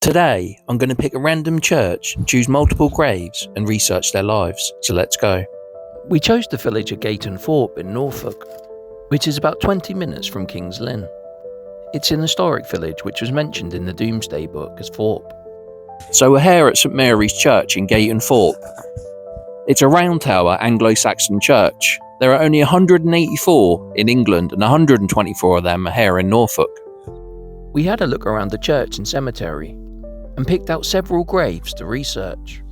Today, I'm going to pick a random church, choose multiple graves, and research their lives. So let's go. We chose the village of Gayton Thorpe in Norfolk, which is about 20 minutes from King's Lynn. It's an historic village which was mentioned in the Domesday Book as Thorpe. So we're here at St Mary's Church in Gayton Thorpe. It's a round tower Anglo-Saxon church. There are only 184 in England and 124 of them are here in Norfolk. We had a look around the church and cemetery and picked out several graves to research.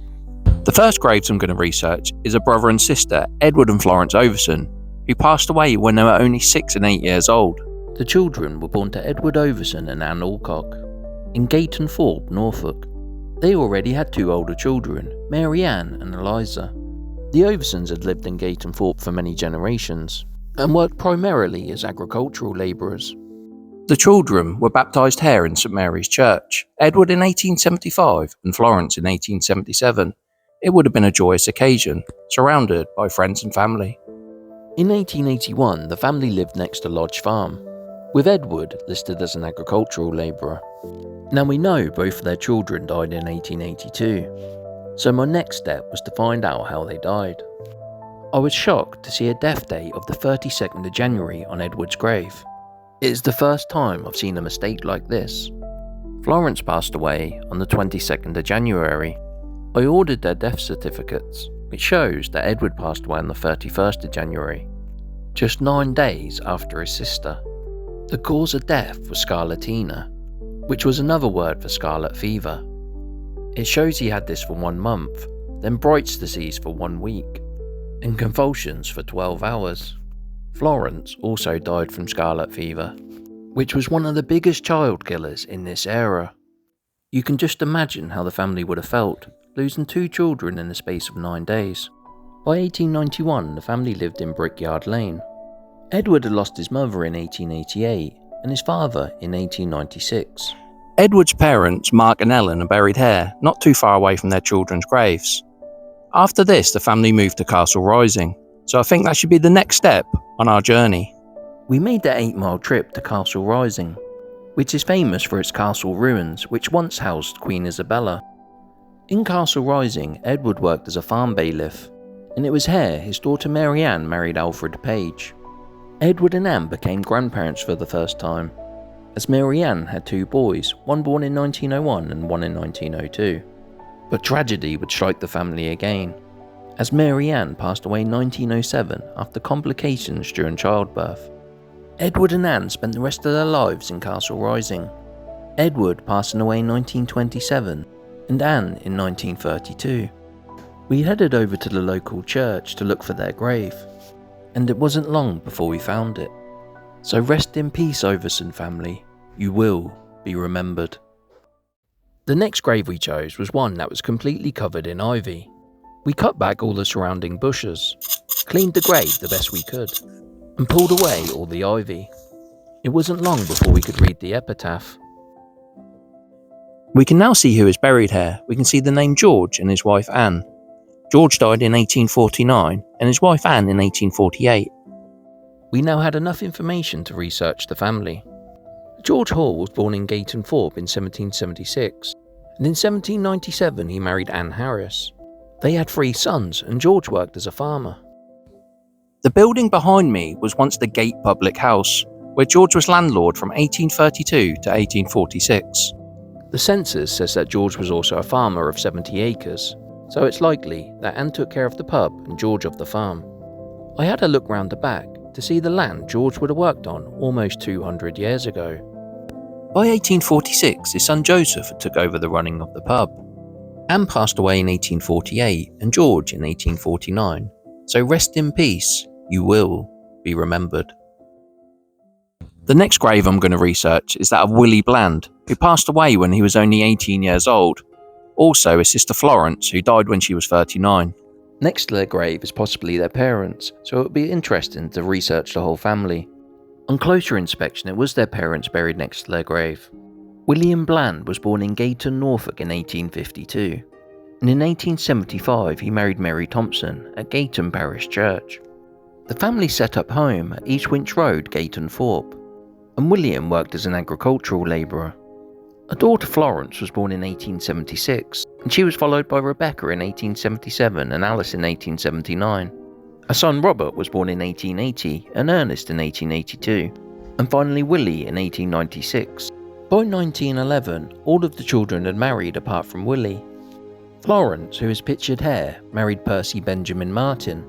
The first graves I'm going to research is a brother and sister, Edward and Florence Overson, who passed away when they were only 6 and 8 years old. The children were born to Edward Overson and Anne Alcock in Gayton Thorpe, Norfolk. They already had 2 older children, Mary Ann and Eliza. The Oversons had lived in Gayton Thorpe for many generations and worked primarily as agricultural labourers. The children were baptised here in St Mary's Church, Edward in 1875 and Florence in 1877. It would have been a joyous occasion, surrounded by friends and family. In 1881, the family lived next to Lodge Farm, with Edward listed as an agricultural labourer. Now we know both of their children died in 1882, so my next step was to find out how they died. I was shocked to see a death date of the 32nd of January on Edward's grave. It is the first time I've seen a mistake like this. Florence passed away on the 22nd of January. I ordered their death certificates, which shows that Edward passed away on the 31st of January, just 9 days after his sister. The cause of death was scarlatina, which was another word for scarlet fever. It shows he had this for 1 month, then Bright's disease for 1 week, and convulsions for 12 hours. Florence also died from scarlet fever, which was one of the biggest child killers in this era. You can just imagine how the family would have felt, losing 2 children in the space of 9 days. By 1891, the family lived in Brickyard Lane. Edward had lost his mother in 1888 and his father in 1896. Edward's parents, Mark and Ellen, are buried here, not too far away from their children's graves. After this, the family moved to Castle Rising, so I think that should be the next step on our journey. We made the 8-mile trip to Castle Rising, which is famous for its castle ruins, which once housed Queen Isabella. In Castle Rising, Edward worked as a farm bailiff, and it was here his daughter Mary Ann married Alfred Page. Edward and Anne became grandparents for the first time, as Mary Ann had 2 boys, one born in 1901 and one in 1902. But tragedy would strike the family again, as Mary Ann passed away in 1907 after complications during childbirth. Edward and Anne spent the rest of their lives in Castle Rising, Edward passing away in 1927 and Anne in 1932. We headed over to the local church to look for their grave, and it wasn't long before we found it. So rest in peace, Overson family, you will be remembered. The next grave we chose was one that was completely covered in ivy. We cut back all the surrounding bushes, cleaned the grave the best we could, and pulled away all the ivy. It wasn't long before we could read the epitaph. We can now see who is buried here. We can see the name George and his wife Anne. George died in 1849 and his wife Anne in 1848. We now had enough information to research the family. George Hall was born in Gayton Thorpe in 1776, and in 1797 he married Anne Harris. They had 3 sons and George worked as a farmer. The building behind me was once the Gate Public House, where George was landlord from 1832 to 1846. The census says that George was also a farmer of 70 acres, so it's likely that Anne took care of the pub and George of the farm. I had a look round the back to see the land George would have worked on almost 200 years ago. By 1846, his son Joseph took over the running of the pub. Anne passed away in 1848 and George in 1849, so rest in peace, you will be remembered. The next grave I'm going to research is that of Willie Bland, who passed away when he was only 18 years old. Also his sister Florence, who died when she was 39. Next to their grave is possibly their parents, so it would be interesting to research the whole family. On closer inspection, it was their parents buried next to their grave. William Bland was born in Gayton, Norfolk in 1852, and in 1875 he married Mary Thompson at Gayton Parish Church. The family set up home at East Winch Road, Gayton Thorpe, and William worked as an agricultural labourer. A daughter Florence was born in 1876, and she was followed by Rebecca in 1877 and Alice in 1879. A son Robert was born in 1880 and Ernest in 1882, and finally Willie in 1896. By 1911, all of the children had married apart from Willie. Florence, who is pictured here, married Percy Benjamin Martin,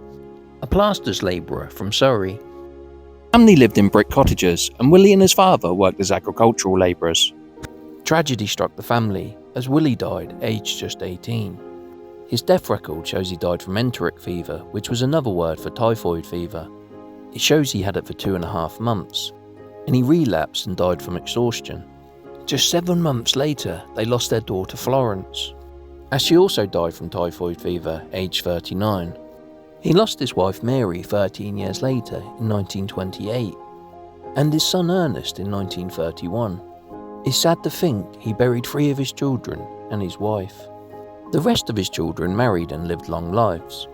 a plaster's labourer from Surrey. The family lived in brick cottages, and Willie and his father worked as agricultural labourers. Tragedy struck the family as Willie died aged just 18. His death record shows he died from enteric fever, which was another word for typhoid fever. It shows he had it for 2.5 months, and he relapsed and died from exhaustion. Just 7 months later, they lost their daughter Florence, as she also died from typhoid fever, aged 39. He lost his wife Mary 13 years later in 1928, and his son Ernest in 1931. It's sad to think he buried 3 of his children and his wife. The rest of his children married and lived long lives,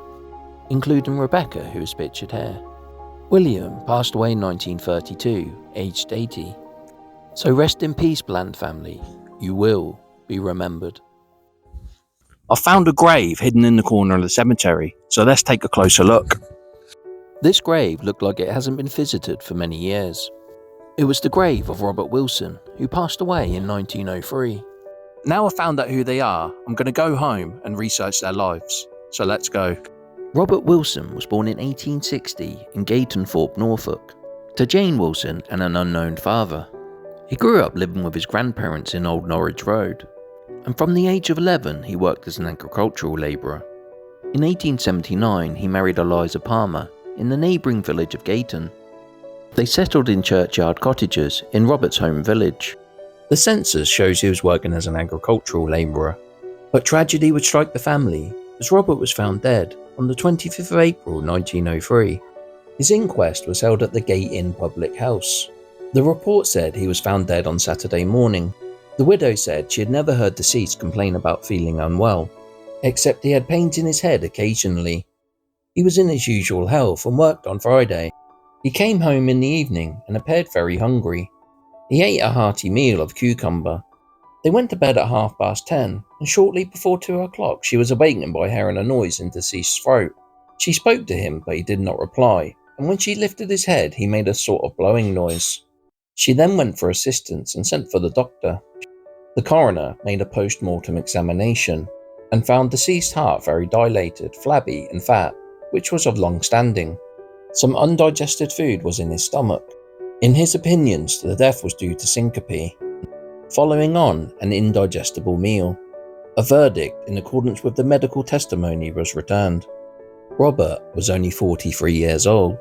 including Rebecca, who is pictured here. William passed away in 1932, aged 80. So rest in peace, Bland family. You will be remembered. I found a grave hidden in the corner of the cemetery, so let's take a closer look. This grave looked like it hasn't been visited for many years. It was the grave of Robert Wilson, who passed away in 1903. Now I've found out who they are, I'm going to go home and research their lives. So let's go. Robert Wilson was born in 1860 in Gayton Thorpe, Norfolk, to Jane Wilson and an unknown father. He grew up living with his grandparents in Old Norwich Road, and from the age of 11 he worked as an agricultural labourer. In 1879 he married Eliza Palmer in the neighbouring village of Gayton. They settled in churchyard cottages in Robert's home village. The census shows he was working as an agricultural labourer, but tragedy would strike the family as Robert was found dead on the 25th of April 1903. His inquest was held at the Gate Inn public house. The report said he was found dead on Saturday morning. The widow said she had never heard deceased complain about feeling unwell, except he had pains in his head occasionally. He was in his usual health and worked on Friday. He came home in the evening and appeared very hungry. He ate a hearty meal of cucumber. They went to bed at 10:30, and shortly before 2 o'clock she was awakened by hearing a noise in deceased's throat. She spoke to him, but he did not reply, and when she lifted his head he made a sort of blowing noise. She then went for assistance and sent for the doctor. The coroner made a post-mortem examination and found deceased's heart very dilated, flabby and fat, which was of long standing. Some undigested food was in his stomach. In his opinions, the death was due to syncope, following on an indigestible meal. A verdict in accordance with the medical testimony was returned. Robert was only 43 years old.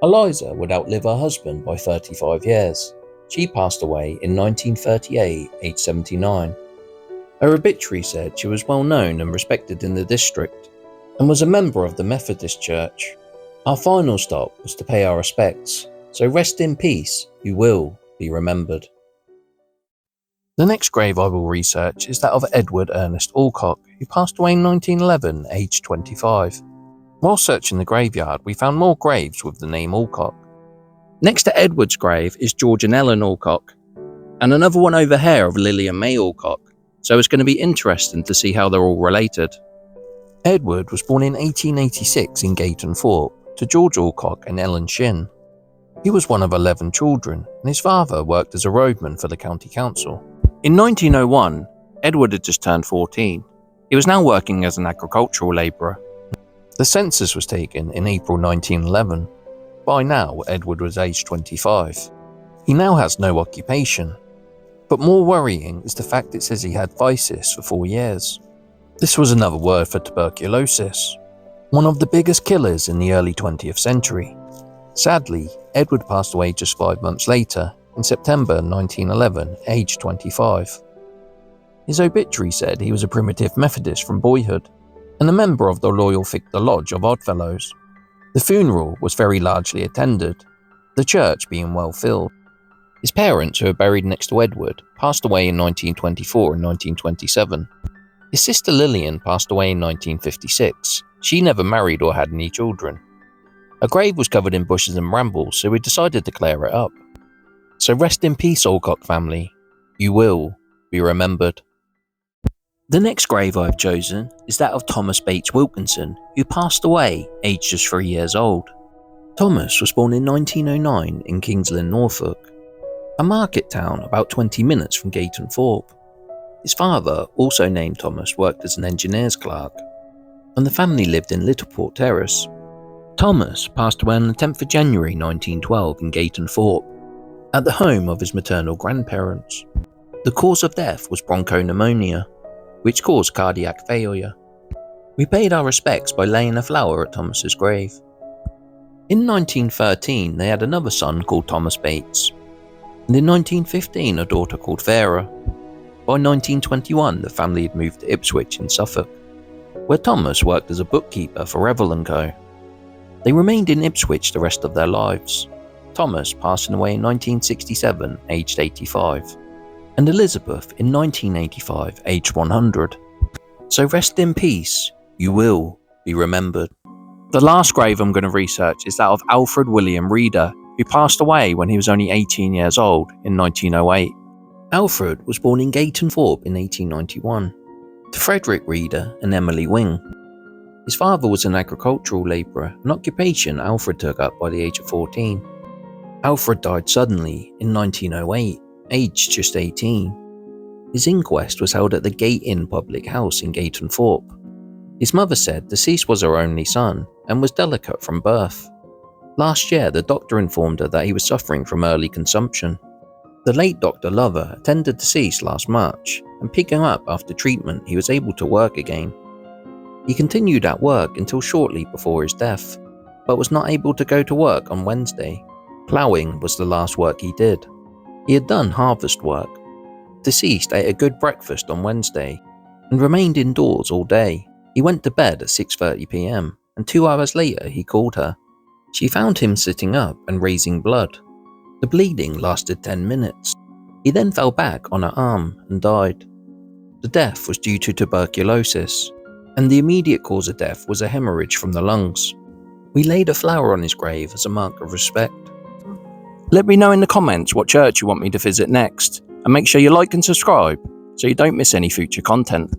Eliza would outlive her husband by 35 years. She passed away in 1938, aged 79. Her obituary said she was well known and respected in the district, and was a member of the Methodist Church. Our final stop was to pay our respects, so rest in peace, you will be remembered. The next grave I will research is that of Edward Ernest Alcock, who passed away in 1911, aged 25. While searching the graveyard, we found more graves with the name Alcock. Next to Edward's grave is George and Ellen Alcock, and another one over here of Lillian May Alcock, so it's going to be interesting to see how they're all related. Edward was born in 1886 in Gayton Thorpe to George Alcock and Ellen Shin. He was one of 11 children, and his father worked as a roadman for the county council. In 1901, Edward had just turned 14. He was now working as an agricultural labourer. The census was taken in April 1911. By now, Edward was aged 25. He now has no occupation. But more worrying is the fact it says he had phthisis for 4 years. This was another word for tuberculosis, one of the biggest killers in the early 20th century. Sadly, Edward passed away just 5 months later, in September 1911, aged 25. His obituary said he was a primitive Methodist from boyhood, and a member of the Loyal Fictor Lodge of Oddfellows. The funeral was very largely attended, the church being well filled. His parents, who were buried next to Edward, passed away in 1924 and 1927. His sister Lillian passed away in 1956. She never married or had any children. Her grave was covered in bushes and brambles, so we decided to clear it up. So rest in peace, Alcock family. You will be remembered. The next grave I've chosen is that of Thomas Bates Wilkinson, who passed away aged just 3 years old. Thomas was born in 1909 in King's Lynn, Norfolk, a market town about 20 minutes from Gayton Thorpe. His father, also named Thomas, worked as an engineer's clerk, and the family lived in Littleport Terrace. Thomas passed away on the 10th of January 1912 in Gayton Thorpe, at the home of his maternal grandparents. The cause of death was bronchopneumonia, which caused cardiac failure. We paid our respects by laying a flower at Thomas's grave. In 1913, they had another son called Thomas Bates, and in 1915 a daughter called Vera. By 1921, the family had moved to Ipswich in Suffolk, where Thomas worked as a bookkeeper for Revel & Co. They remained in Ipswich the rest of their lives, Thomas passing away in 1967, aged 85, and Elizabeth in 1985, aged 100. So rest in peace, you will be remembered. The last grave I'm going to research is that of Alfred William Reeder, who passed away when he was only 18 years old in 1908. Alfred was born in Gayton Thorpe in 1891, to Frederick Reeder and Emily Wing. His father was an agricultural labourer, an occupation Alfred took up by the age of 14. Alfred died suddenly in 1908, aged just 18. His inquest was held at the Gate Inn public house in Gayton Thorpe. His mother said deceased was her only son and was delicate from birth. Last year, the doctor informed her that he was suffering from early consumption. The late Dr. Lover attended deceased last March, and picking up after treatment, he was able to work again. He continued at work until shortly before his death, but was not able to go to work on Wednesday. Ploughing was the last work he did. He had done harvest work. Deceased ate a good breakfast on Wednesday and remained indoors all day. He went to bed at 6:30 p.m, and 2 hours later he called her. She found him sitting up and raising blood. The bleeding lasted 10 minutes. He then fell back on her arm and died. The death was due to tuberculosis, and the immediate cause of death was a hemorrhage from the lungs. We laid a flower on his grave as a mark of respect. Let me know in the comments what church you want me to visit next, and make sure you like and subscribe so you don't miss any future content.